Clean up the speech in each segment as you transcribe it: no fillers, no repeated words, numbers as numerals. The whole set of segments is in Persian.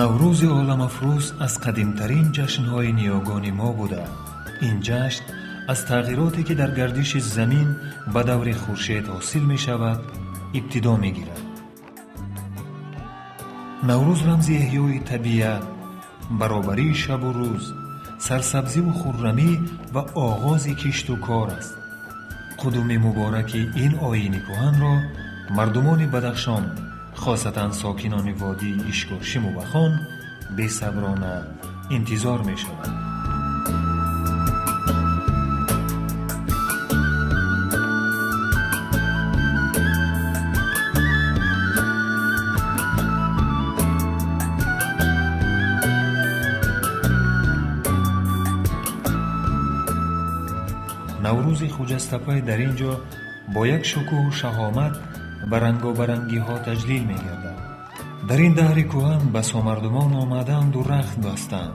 наврӯзи оламафрӯз аз қадимтарин ҷашнҳои ниёгони мо буда. ин ҷашн аз тағйироте ки дар гардиши замин ба даври хуршед ҳосил мешавад ибтидо мегирад. наврӯз рамзи эҳёи табиат, баробарии шабу рӯз, сарсабзиву хуррамӣ ва оғози кишту кор аст. қудуми мубораки ин оини кӯҳанро мардумони Бадахшон, خاصتاً ساکنان وادی اشکاشم و بخان بی‌صبرانه انتظار می‌شوند. نوروز خوجستپای در اینجا با یک شکوه و شهامت و رنگابرنگی ها تجلیل می گردد. در این دهر کهن بسا مردمان آمدند و رخت بستند،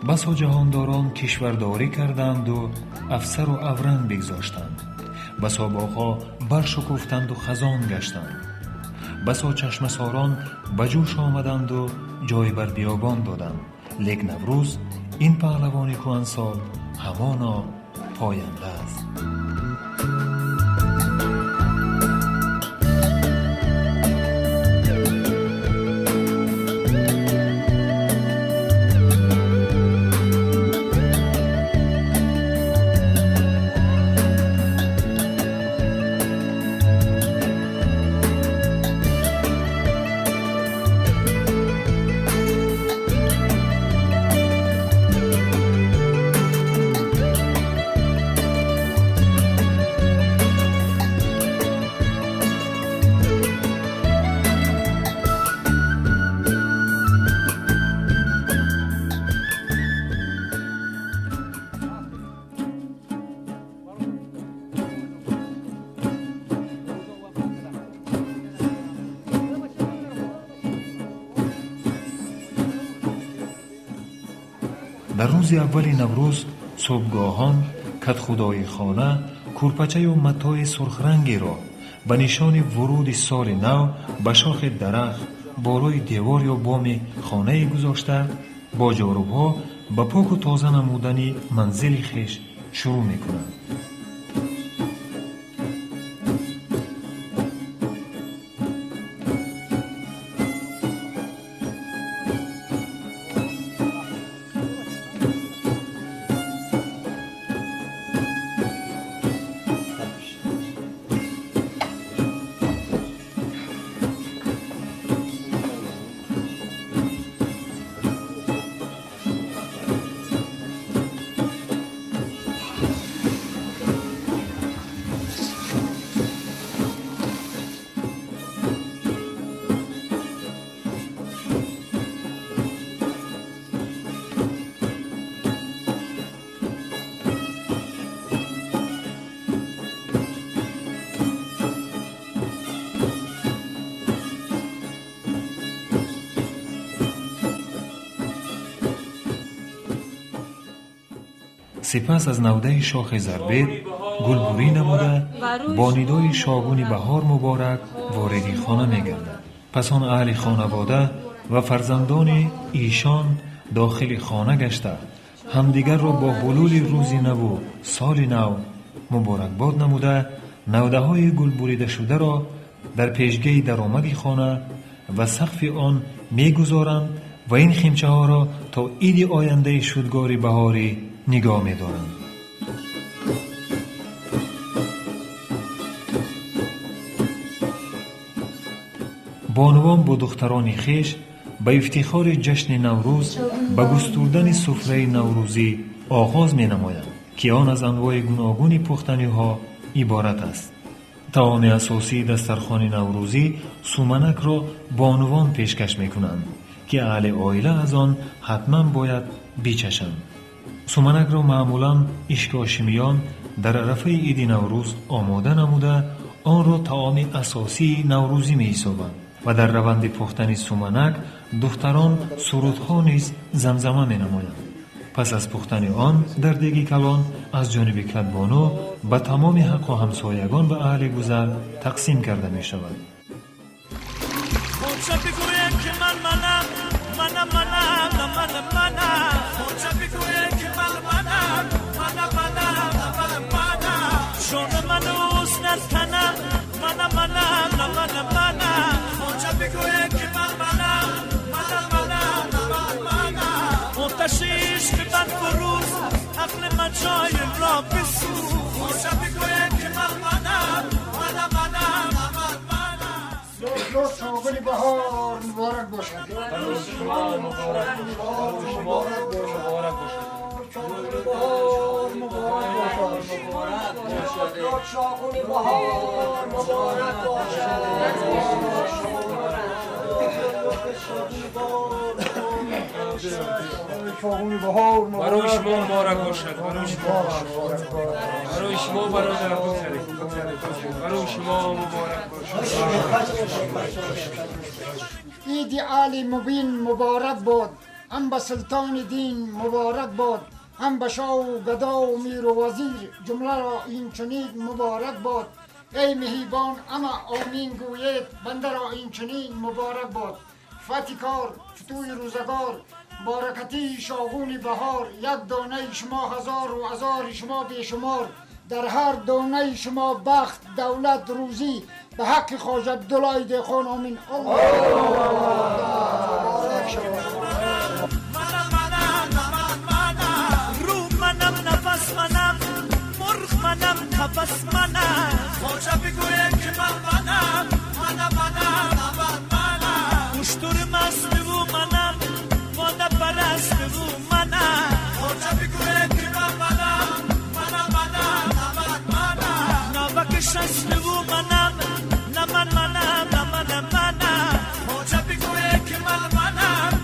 بسا جهانداران کشورداری کردند و افسر و اورنگ بگذاشتند، بسا باغ‌ها برشکفتند و خزان گشتند، بسا چشمساران به جوش آمدند و جای بر بیابان دادند. لیک نوروز این پهلوانی کهنسال همانا پاینده است. در روز اول نوروز صبحگاهان کدخدای خانه کورپچه و متاع سرخرنگی را به نشان ورود سال نو به شاخ درخت بالای دیوار یا بام خانه گذاشته با جارب‌ها به پاک و تازه نمودن منزل خویش شروع می‌کنند. سپس از نوده شاخ زربیت گلبوری نموده با ندای شاگون بهار مبارک واردی خانه می گردد. پس آن اهل خانواده و فرزندان ایشان داخل خانه گشته همدیگر را با حلول روز نو و سال نو مبارکباد نموده نوده های گل بریده شده را در پیشگاه درآمد خانه و سقف آن می گذارند و این خیمچه ها را تا عید آینده شدگار بهاری نگاه می دارند. بانوان با دختران خیش به افتخار جشن نوروز به گستردن سفره نوروزی آغاز می نمایند که آن از انواع گوناگون پختنی ها عبارت است. طعام اساسی دسترخوان نوروزی سومنک را بانوان پیشکش می کنند که اهل عائله از آن حتما باید بچشند. سومنک را معمولا اشکاشمیان در عرفه عید نوروز آماده نموده آن را طعام اساسی نوروزی می حسابند و در روند پختن سومنک دختران سرودها نیز زمزمه می نمایند. پس از پختن آن در دیگ کلان از جانب کدبانو به تمام حق و همسایگان و اهل گذر تقسیم کرده می شود. آتشیش که من فروز عقل من جای را بسو خوشا بگویه که منم لطف شاگون بهار مبارک باشد. برای شما مبارک باشد. شاگون بهار مبارک باشد. شاگون بهار مبارک باشد. شاگون بهار برای شما مبارک باشد. برای شما برادر بگذارید. برای شما مبارک باشد. عید عالی مبین مبارک باد. هم به سلطان دین مبارک باد، هم به شاه و گدا و میر و وزیر جمله را این چنین مبارک باد. ای مهیبان اما آمین گوید بنده را این چنین مبارک باد. فتح کار فتوی روزگار بارکتی شاگون بهار، یک دانه شما هزار و هزار شما بیشمار. در هر دانه شما بخت دولت روزی به حق خواجه عبدالله دیخان آمین. منم تپس منم خواجه بگویه که منم مشتور مست و منم ماده پرست و منم خواجه بگویه که منم نوک شست و منم نه منم خواجه بگویه که منم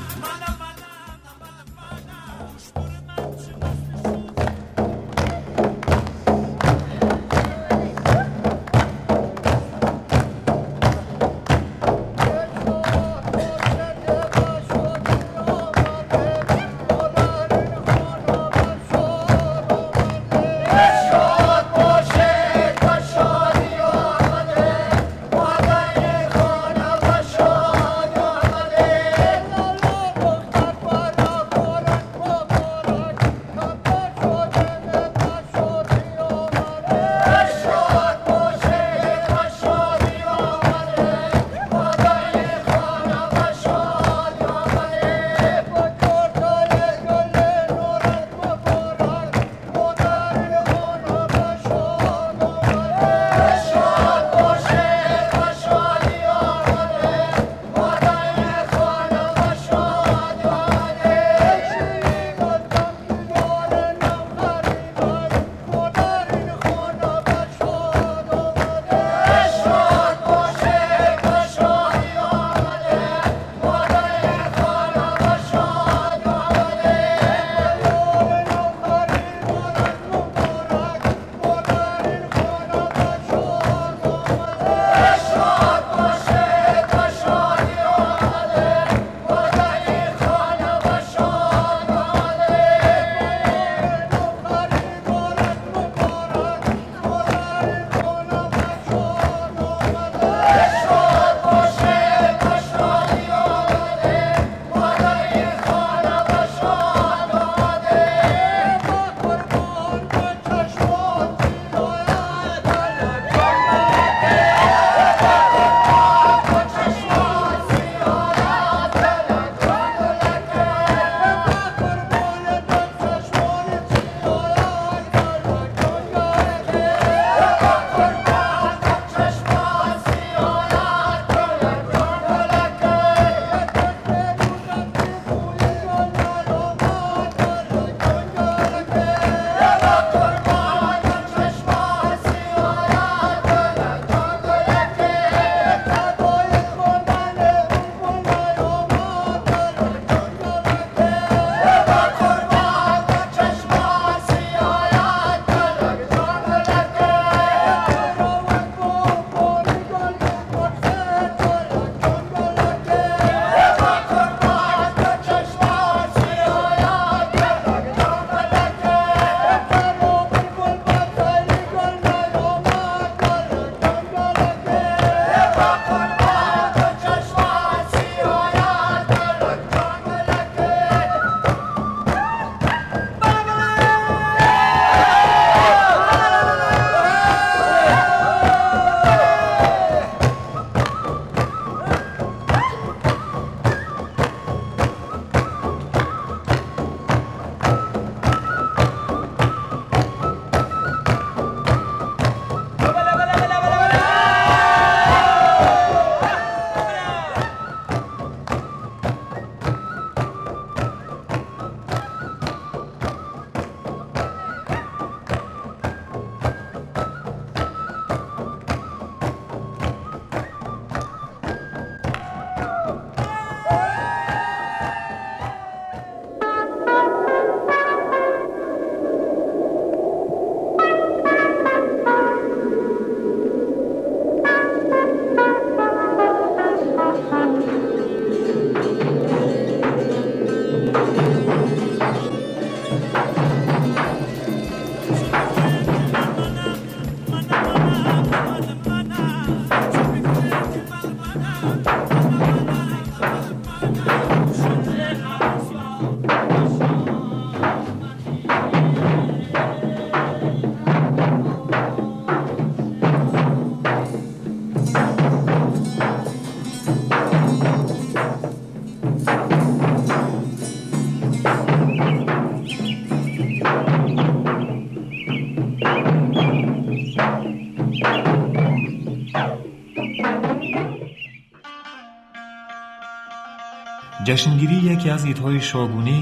ҷашнгирӣ яке аз идҳои шогунӣ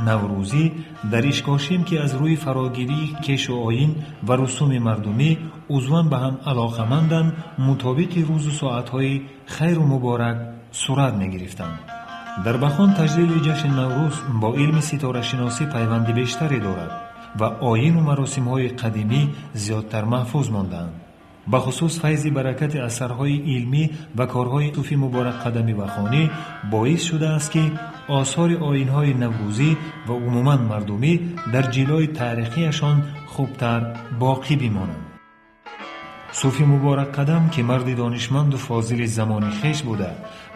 наврӯзӣ дар ишкошим ки аз рӯи фарогирии кешу оин ва русуми мардумӣ узван ба ҳам алоқаманданд, мутобиқи рӯзу соатҳои хайру муборак сурат мегирифтанд. дар Бахон таҷлили ҷашни Наврӯз бо илми ситорашиносӣ пайванди бештаре дорад ва оину маросимҳои қадимӣ зиёдтар маҳфуз мондаанд. бахусус файзи баракати асарҳои илмӣ ва корҳои суфи муборакқадами вахонӣ боис шудааст ки осори оинҳои наврӯзӣ ва умуман мардумӣ дар ҷилои таърихиашон хубтар боқӣ бимонанд. суфи муборакқадам ки марди донишманду фозили замони хеш буда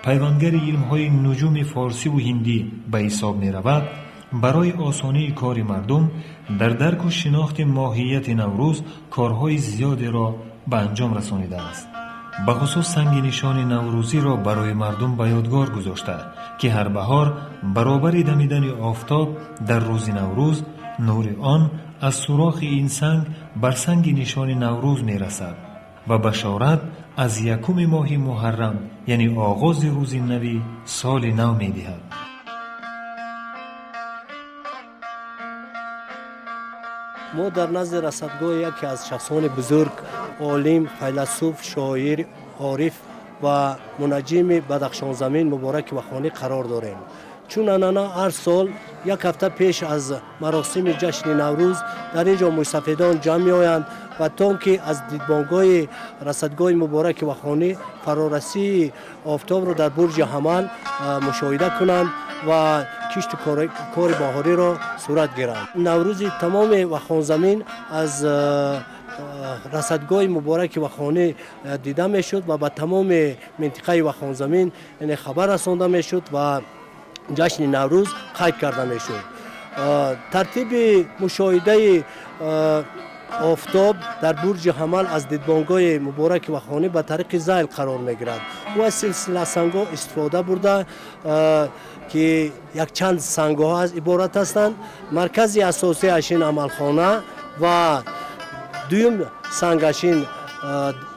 пайвандгари илмҳои нуҷуми форсиву ҳиндӣ ба ҳисоб меравад, барои осонии кори мардум дар дарку шинохти моҳияти Наврӯз корҳои зиёдеро ба анҷом расонидааст. бахусус санги нишони наврӯзиро барои мардум ба ёдгор гузошта ки ҳар баҳор баробари дамидани офтоб дар рӯзи Наврӯз нури он аз сурохи ин санг бар санги нишони Наврӯз мерасад ва башорат аз якуми моҳи муҳаррам, яъне оғози рӯзи нави соли нав медиҳад. мо дар назди расадгоҳи яке аз шахсони бузург, олим, файласуф, шоир, ориф ва мунаҷҷими бадахшонзамин Мубораки Вахонӣ қарор дорем. чун анъана ҳар сол як ҳафта пеш аз маросими ҷашни Наврӯз дар ин ҷо мӯйсафедон ҷамъ меоянд ва то ки аз дидбонгоҳи расадгоҳи Мубораки Вахонӣ фарорасии офтобро дар бурҷи ҳамал мушоҳида кунанд ва кишту кори баҳориро сурат гиранд. Наврӯзи тамоми Вахонзамин аз расадгоҳи Мубораки Вахонӣ дида мешуд ва ба тамоми минтиқаи Вахонзамин хабар расонда мешуд ва ҷашни Наврӯз қайд карда мешуд. тартиби мушоҳидаи офтоб дар бурҷи ҳамал аз дидбонгоҳи Мубораки Вахонӣ ба тариқи зайл қарор мегирад. ӯ аз силсиласангҳо истифода бурда ки якчанд сангҳо иборат ҳастанд. маркази асосияш ин амалхона ва дуюм сангаш ин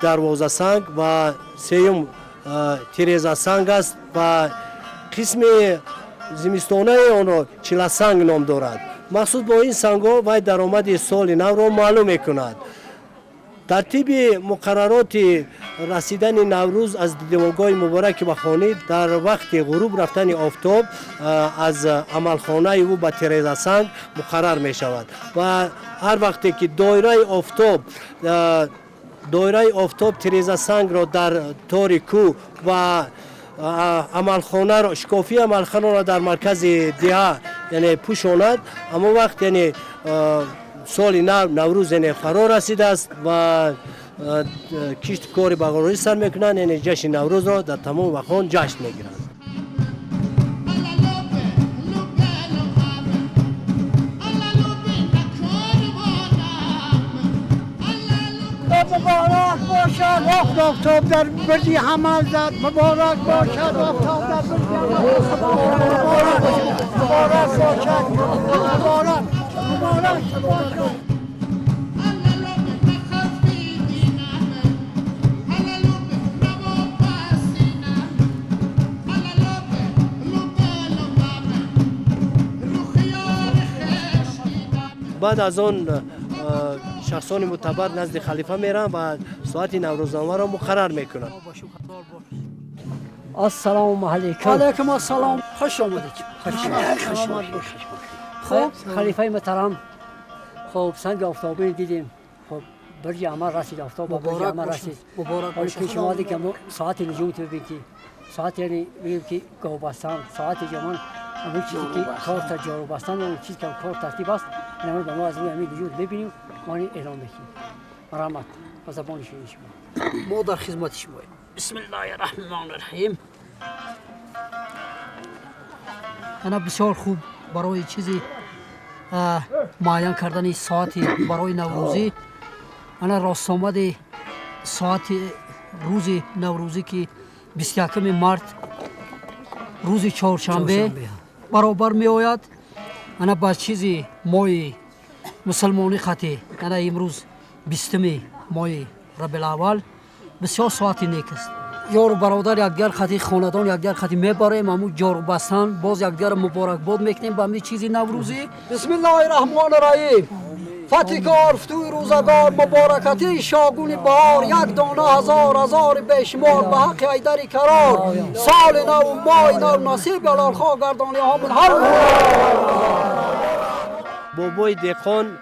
дарвозасанг ва сеюм тирезасанг аст ва қисми зимистонаи онро чиласанг ном дорад. махсус бо ин сангҳо вай даромади соли навро маълум мекунад. тартиби муқаррароти расидани Наврӯз аз дидбонгоҳи Мубораки Вахонӣ дар вақти ғуруб рафтани офтоб аз амалхонаи ӯ ба тирезасанг муқаррар мешавад ва ҳар вақте ки доираи офтоб тирезасангро дар тори кӯҳ ва амалхонаро шикофии амалхонаро дар маркази диҳа яъне пӯшонад, ҳамон вақт яъне соли Наврӯз яъне фаро расидааст ва кишти кори бағорӣ сар мекунанд, яъне ҷашни Наврӯзро дар тамоми Вахон ҷашн мегиранд. مبارک باشد آفتاب در برج حمل زد. مبارک باشد آفتاب در برج حمل زد. مبارک باشد. مبارک باشد. بعد از آن شخصان معتبر نزد خلیفه میرن و ساعت نوروزنامه را مقرر میکنن. السلام علیکم. علیکم السلام. خوش آمدید. خب خلیفه محترم، خب سنگ آفتابی دیدیم، خب برج عمل رسید، آفتاب با برج عمل رسید. حالا پیش شما دیگه ساعت نجوم تو بگید، ساعت یعنی بگیم که گاو بستن، ساعت جمان اون چیزی که کار تا جارو بستن، اون چیزی که کار ترتیب است، اینا رو ما از روی همین نجوم ببینیم، مانی اعلام بکنیم. مرحمت با زبان شما. ما در خدمت شما. بسم الله الرحمن الرحیم. انا بسیار خوب برای چیزی معین کردن ساعت برای نوروزی، انا راست آمده ساعت روز نوروزی که 21 مارت روز چهارشنبه برابر می آید. انا با چیزی ماه مسلمانی خطی انا امروز 20 ماه ربیع الاول بسیار ساعت نیک است. یار برادر یکدیگر خطی خاندان یکدیگر خطی میبریم همون جار بستن باز یکدیگر مبارکباد میکنیم به همین چیزی نوروزی. بسم الله الرحمن الرحیم. فتیکار فتوی روزگار مبارکتی شاگون بهار یک دانه هزار بشمار به حق حیدر کرار سال نو ماه نو نصیب الال خواه گردانی همون هر بابای دهقان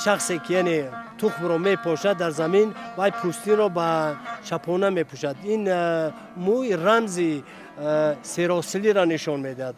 شخصی که یعنی تخم رو میپوشد در زمین و پوستین رو به چپانه میپوشد. این موی رمزی سراسلی را نشان میدهد.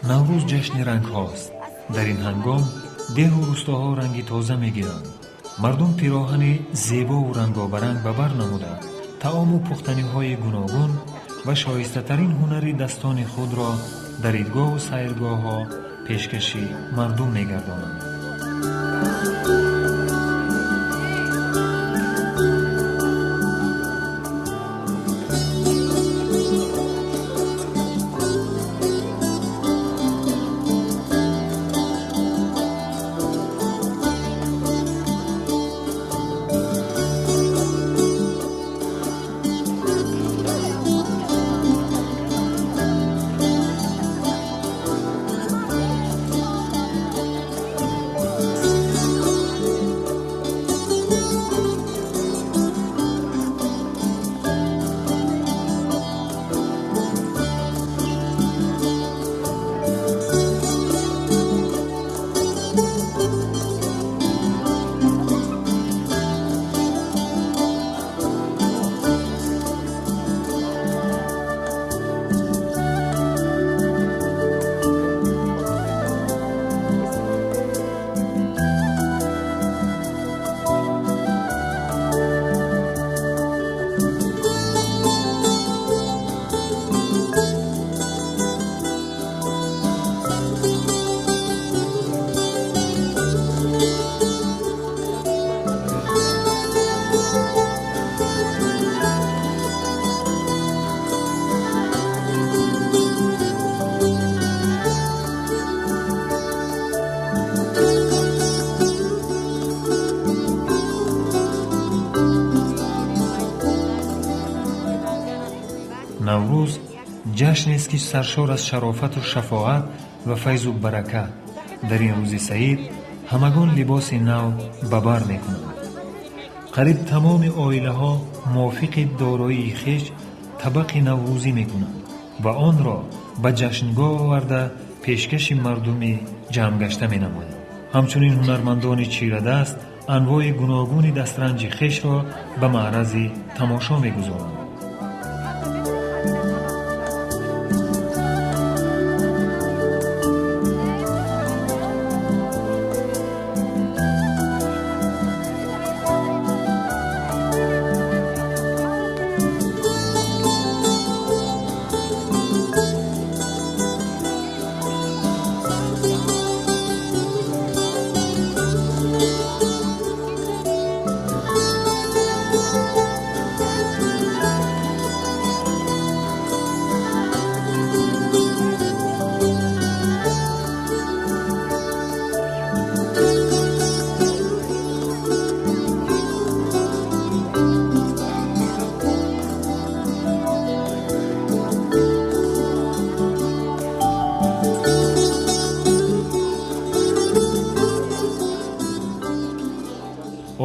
نوروز جشن رنگ هاست. در این هنگام ده و روستاها رنگی تازه می گیرند. مردم پیراهن زیبا و رنگابرنگ به بر نموده طعام و پختنی های گوناگون و شایسته ترین هنری دستان خود را در عیدگاه و سیرگاه ها پیشکشی مردم می گردانند. наврӯз ҷашнест ки саршор аз шарофату шафоат ва файзу баракат. дар ин рӯзи саид ҳамагон либоси нав ба бар мекунанд. қариб тамоми оилаҳо мувофиқи дороии хеш табақи наврӯзӣ мекунанд ва онро ба ҷашнгоҳ оварда пешкаши мардуми ҷамъгашта менамоянд. ҳамчунин ҳунармандони чирадаст анвои гуногуни дастранҷи хешро ба маърази тамошо мегузоранд.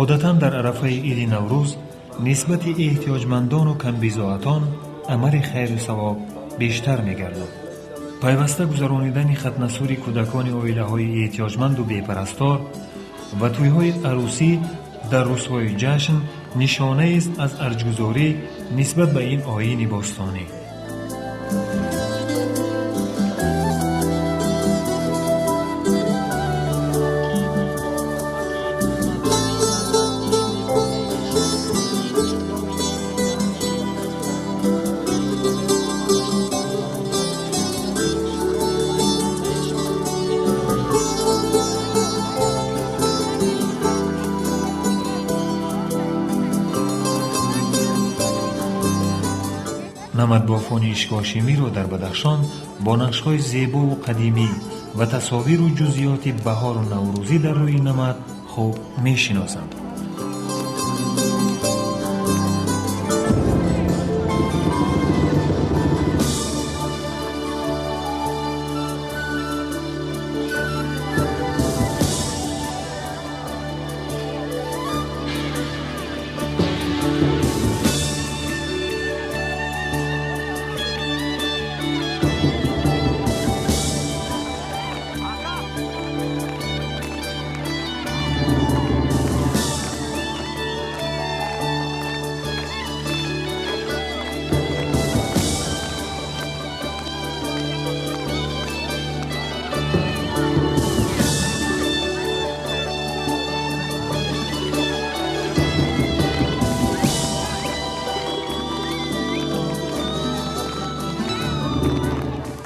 عادتاً در عرفه عید نوروز نسبت احتیاجمندان و کمبیزاعتان عمل خیر و ثواب بیشتر می‌گردد. پیوسته گذرانیدن ختنسوری کودکان عائله‌های احتیاجمند و بی‌پرستار و توی‌های عروسی در روزهای جشن نشانه است از ارجگذاری نسبت به این آیین باستانی. نمدبافان اشکاشمی را در بدخشان با نقش‌های زیبا و قدیمی و تصاویر و جزئیات بهار و نوروزی در روی نمد خوب می‌شناسند.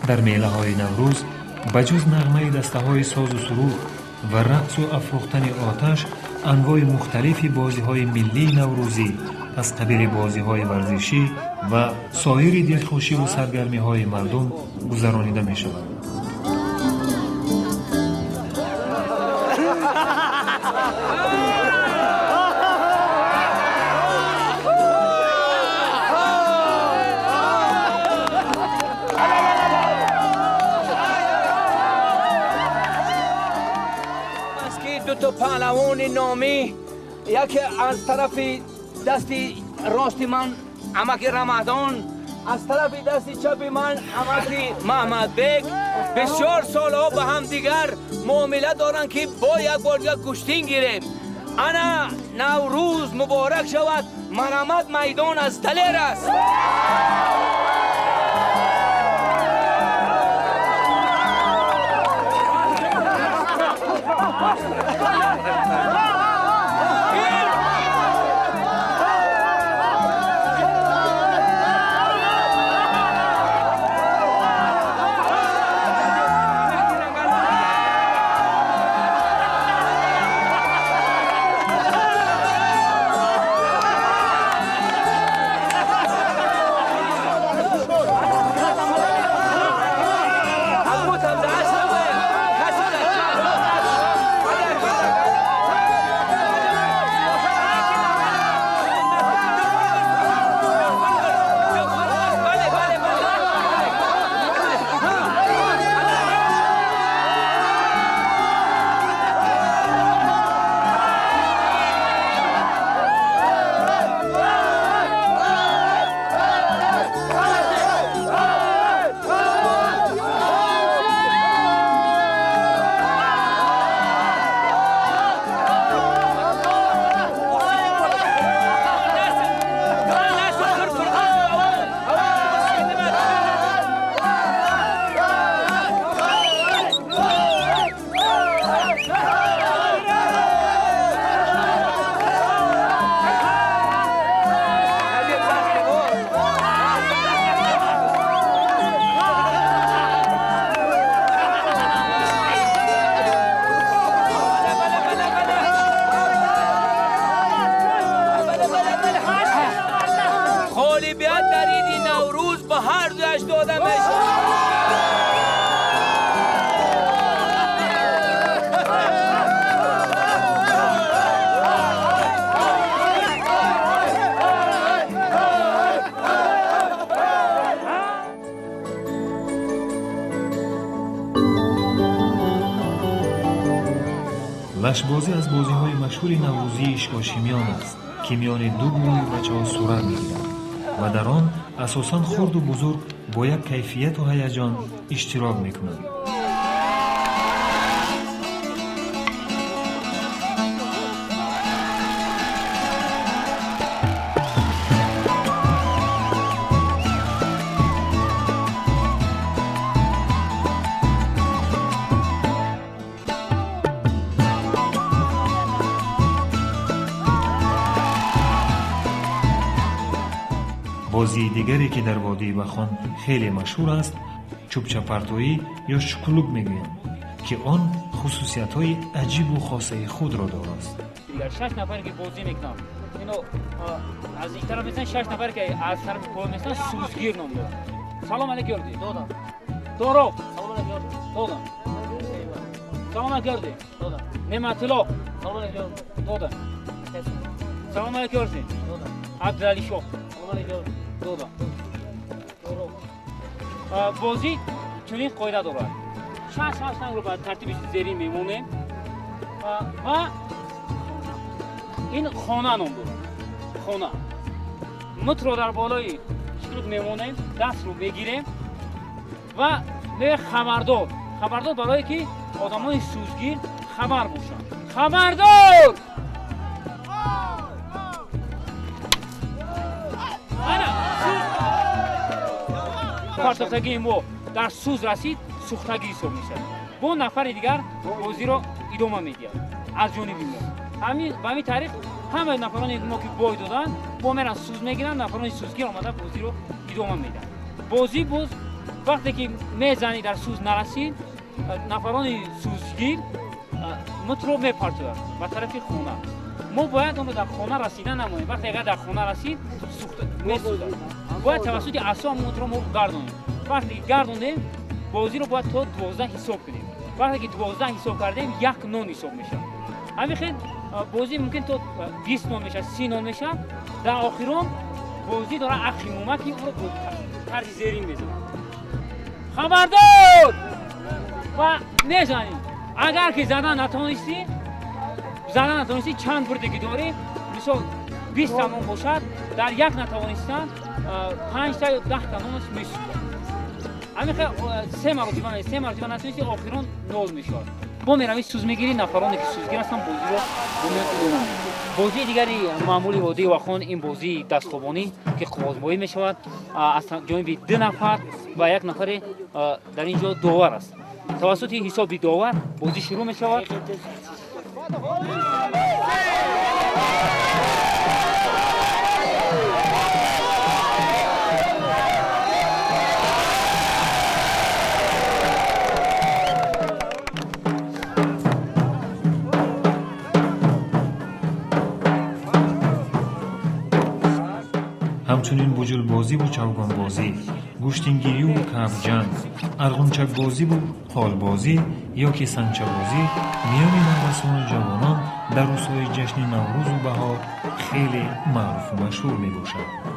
در میله های نوروز بجز نغمه دسته های ساز و سرود و رقص و افروختن آتش انواع مختلفی بازی های ملی نوروزی از قبیل بازی های ورزشی و سایر دلخوشی و سرگرمی های مردم گذرانیده می شود. دو پهلوان نامی، یکی از طرف دستی راست من عمک رمضان، از طرف دستی چپ من عمک محمد بیگ، بسیار سالها به هم دیگر معامله دارن که با یک بار کشتین گیریم. انا نوروز مبارک شود، مرمت میدان از دلیر است. داده میشه. لشبازی از بازی‌های مشهور نوروزی اشکاشیمیان است که میان دو گروه بچه‌ها صورت می‌گیرد و در آن اساساً خرد و بزرگ با یک کیفیت و هیجان اشتراک می‌کنند. بازی دیگری که در وادی وخان خیلی مشهور است چوبچپرتویی یا شکلوک میگویند که آن خصوصیت‌های عجیب و خاصه خود را دارد. دیگر 6 نفر که بازی میکنن اینو از این طرف مثلا 6 نفر که از طرف کوه مثلا سوزگیر نام دارن. سلام علیکم گردی دادم دورو سلام علیکم دادم سلام علیکم گردی دادم نعمتالله سلام علیکم دادم سلام علیکم گردی دادم عبدالعلی شاه سلام علیکم دادم بازی چنین قاعده دارد 6 نفر رو به ترتیب زیری میمونیم و این خانه نام دارد. خانه مت رو در بالای شکلوک میمونیم دست رو میگیریم و به خبردار برای که آدمای سوزگیر خبر باشن. خبردار پارتاختگی ما در سوز رسید سوختگی حساب میشه. با نفر دیگر بازی رو ادامه میدید از جانب ما. همین به همین طریق همه نفرانی ما که بای دادن با میرن سوز میگیرن، نفرانی سوزگیر آمده بازی رو ادامه میدن. بازی باز وقتی که میزنی در سوز نرسید نفرانی سوزگیر مت رو میپرتوند به طرف خونه. ما باید اون در خانه رسیدن نماییم. وقتی اگر در خانه رسید میسوزد باید توسط عصا مت رو گردونیم. وقتی گردونیم بازی رو باید تا 12 حساب کنیم. وقتی که 12 حساب کردیم یک نون حساب میشه. همین خیلی بازی ممکن تا 20 نون میشه 30 نون میشه. در آخرون بازی داره اخی مومکی اون رو طرز زیرین میزنه. خبردار و میزنیم. اگر که زدن نتونستی چند برده که داری مثلا 20 تمام باشد در یک نتوانستن 5 تا یا 10 تمامش میسوزد. همین خیلی 3 مرتبه نتونستی آخرون نول میشد. با میروی سوز میگیری نفرانی که سوزگیر هستن بازی رو بمیدونن. بازی دیگری معمولی وادی وخان این بازی دستخوابانی که قوازبایی میشود از جانب 2 نفر و 1 نفر در اینجا داور است. توسط حساب داور بازی شروع میشود. همچنین بجل بازی و چوگان بازی، گوشتینگیری و کفجنگ، ارغنچک بازی و قال بازی یا که سنگچه بازی میان نوسان و جوانان در روزهای جشن نوروز و بهار خیلی معروف و مشهور می باشد.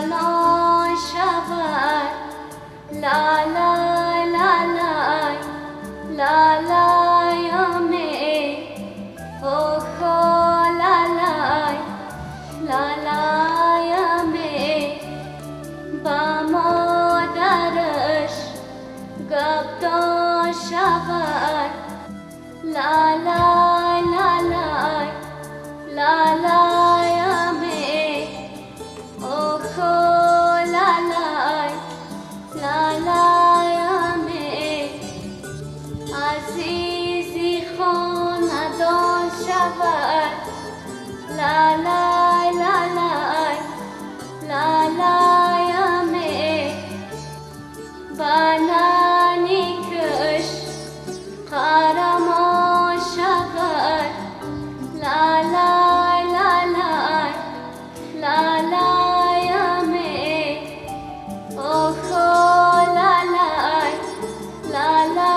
لا شود لا لا لا لا لا لا یامی اوخو لا لا لا لا یامی با مادرش گبدان شود لا لا لا لا لا لا یامی اوخو لا لا لا لا یامی عزیزی خاندان شود لا لا لا لا لا لا یامی بنانی کش قهرمان شود لا لا لا لا لا لا یامی اوخو لا لا لا لا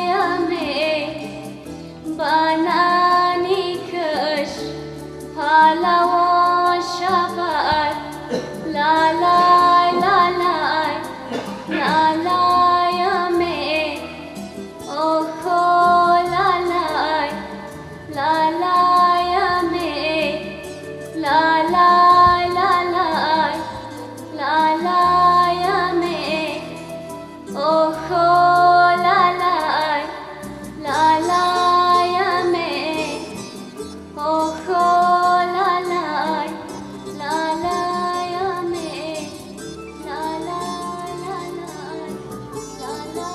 یامی بنانی کش پهلوان شود لا لا لا لا لا لا یامی اوخو لا لا لا لا یامی لا لا لا لا لا لا یامی اوخو لا لا لا لا یامی اوخو لا لا لا لا یامی لا لا لا لا لا لا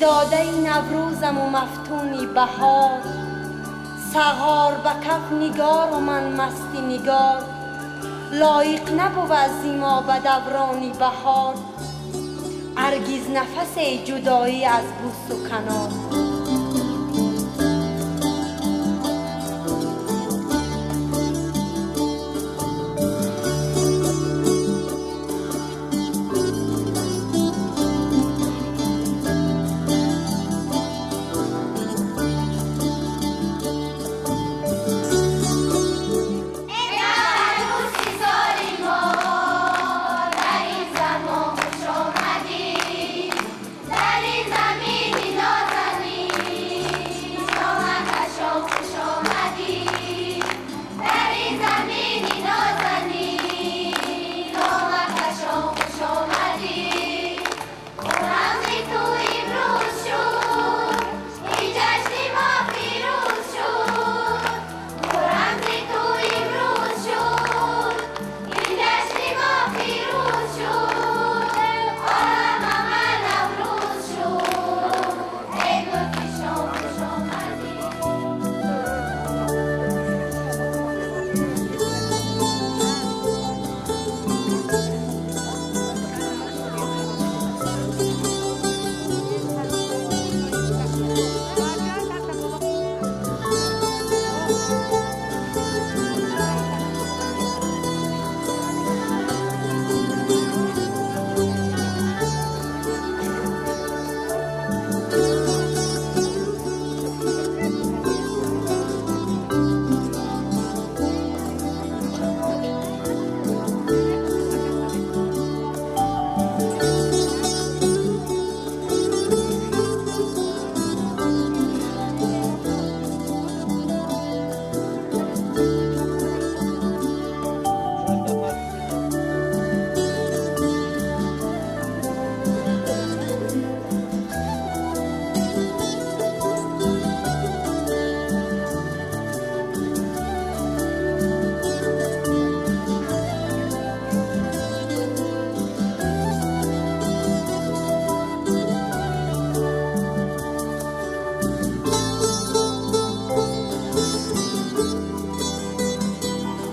داده نوروزم و مفتونی بهار، سهار به کف نگار و من مستی نگار. لایق نبود زیما به دورانی بهار، هرگز نفس جدایی از بوس و کنار.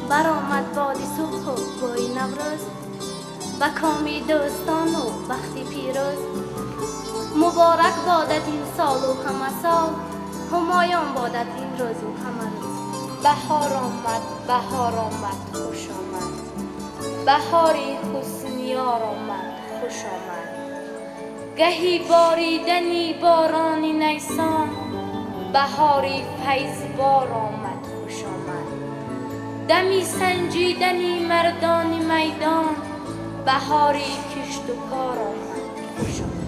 برآمد باد صبح و بوی نوروز، به کامی دوستان و بخت پیروز. مبارک بادت این سال و همه سال، همایان بادت این روز و همه روز. بهار آمد، بهار آمد، خوش آمد. بهاری حسنیار آمد، خوش آمد. گهی باریدنی باران نیسان، بهاری فیضبار آمد، خوش آمد. دمی سنجیدنی مردان میدان، بهاری کشت و کار آمد، خوش آمد.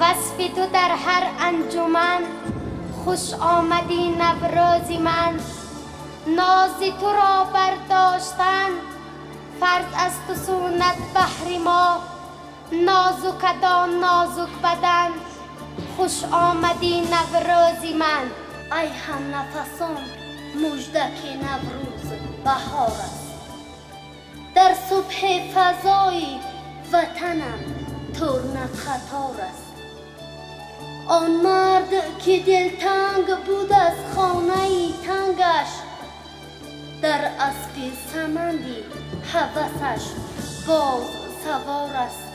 وصف تو در هر انجمن، خوش آمدی نوروزی من. ناز تو را برداشتن، فرض از تو سونت بهر ما. نازک دان نازک بدن، خوش آمدی نوروزی من. ای هم نفسان مژدک نوروز بهار است. در صبح فضای وطنم ترنت خطار است. آن مرد که دلتنگ بود از خانه تنگش، در اسب سمندی هوسش باز سوار است.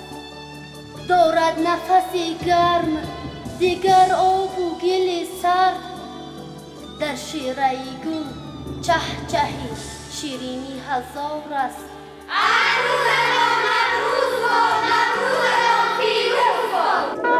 دارد نفسی گرم دیگر آب و گل سرد، در شیره گل چه چهی شیرینی هزار است. نوروز باد، نوروز پیروز باد.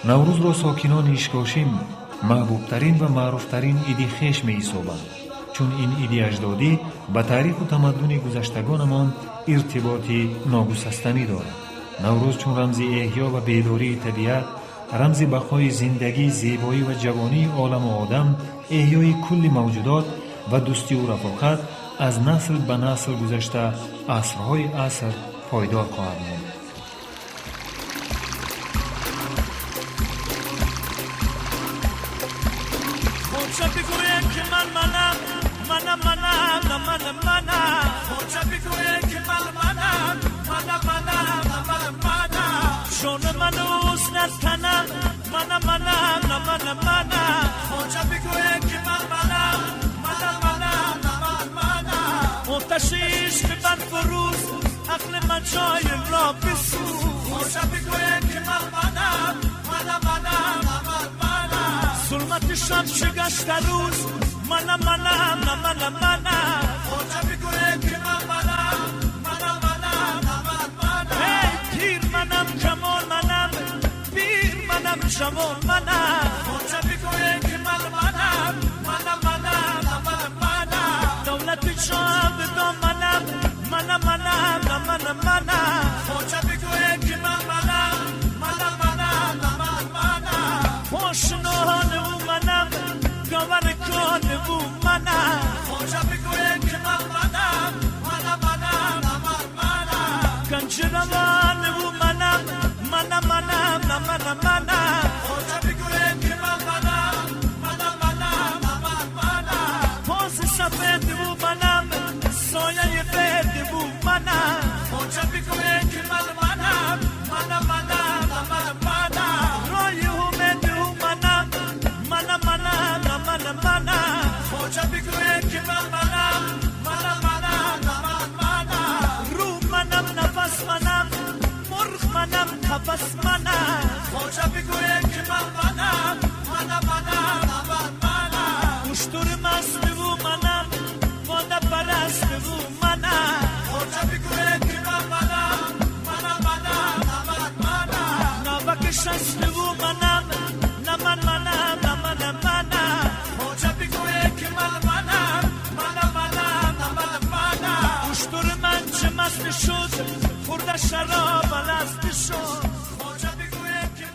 نوروز را ساکنان اشکاشیم محبوبترین و معروفترین ایدی خیش می حسابند، چون این ایدی اجدادی به تاریخ و تمدن گذشتگانمان ارتباطی ناگسستنی دارد. نوروز چون رمز احیا و بیداری طبیعت، رمز بقای زندگی، زیبایی و جوانی عالم و آدم، احیای کل موجودات و دوستی و رفاقت از نسل به نسل گذشته عصرهای عصر پایدار خواهد ماند. خوجا بگویه که منم خوجا بگویه که منم جون من اوست تنم منم خوجا بگویه که منم آتشیش که من فروز عقل من جای را بسوز خوجا بگویه که منم ظلمت شب چه گشت روز منم خوجا بگویه که منم پیر منم جمال منم پیر منم جمال منم خوجا بگویه که منم دولت جان بدم منم خوجا بگویه که منم پاشنان او منم گوهر کان او منم خوجا بگویه که منم گنج روان او منم خوجا بگویه که منم پاس سفید او منم سایه برد او منم خوجا بگویه که منم رای امید او منم خوجا بگویه که منم رو منم نفس منم مرغ منم قفس منم خوجا بگویه که منم اشتر مست او منم باده پرست او منم خوجا بگویه که منم ناوک شست او منم خوجا بگویه که منم اشتر من چه مست شد خورده شراب الست شد خوجا بگویه که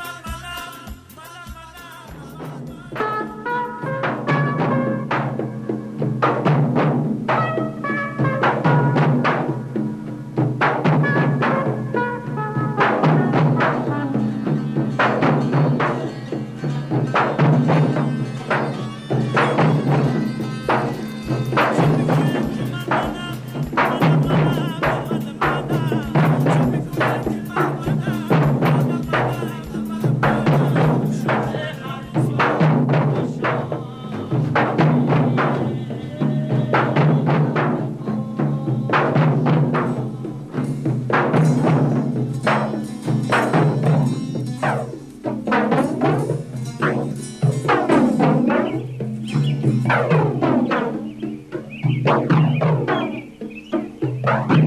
Bye.